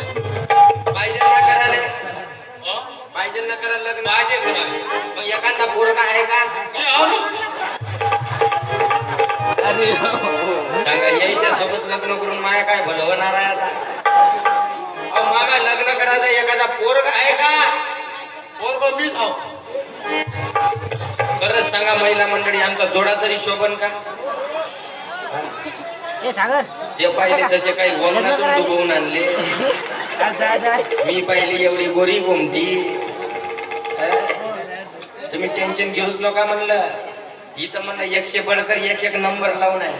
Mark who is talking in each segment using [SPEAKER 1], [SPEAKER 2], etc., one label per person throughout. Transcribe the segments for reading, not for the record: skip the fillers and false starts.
[SPEAKER 1] पाहिजे ना करायला पाहिजे ना करायला लग्न पाहिजे करायला मग एखादा पोरगा आहे का अरे सांगा यायच्या सोबत लग्न करून माया काय भलं होणार आहे आता अहो मागा लग्न करायचं एखादा पोरगा आहे का पोरग मीच आहो खरंच सांगा महिला मंडळी आमचा जोडा तरी शोभन का
[SPEAKER 2] ए सागर
[SPEAKER 1] जे पाहिले तसे काही वंगणातून डुबवून आणले मी पाहिली एवढी गोरी गोमटी तुम्ही टेन्शन घेऊच नका म्हणलं इथं म्हणलं 100 बडकर एक नंबर लावून आहे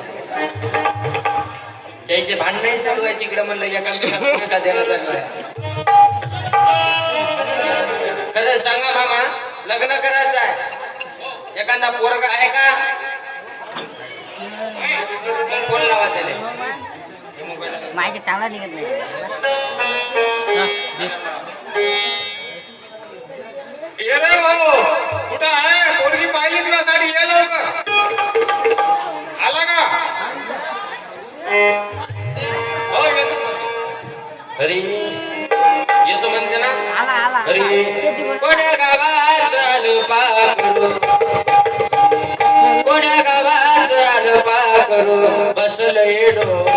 [SPEAKER 1] त्याचे भांडणही चालू आहे तिकडे म्हणलं एकामेकांना द्यायला चालू आहे खरंच सांगा मामा लग्न करायचं आहे एखादा पोरगा आहे का कोण लावा त्याला
[SPEAKER 2] माझे चांगला निघत नाही
[SPEAKER 3] ये रे भाऊ कुठं आहे पोरगी पाहिली तुझ्यासाठी ये लवकर आला का
[SPEAKER 1] हो येतो अरे येतो म्हणते ना
[SPEAKER 2] आला आला
[SPEAKER 1] अरे कोण्या गावात चालू पाकरू कोण्या गावात चालू पाकरू बसल येडो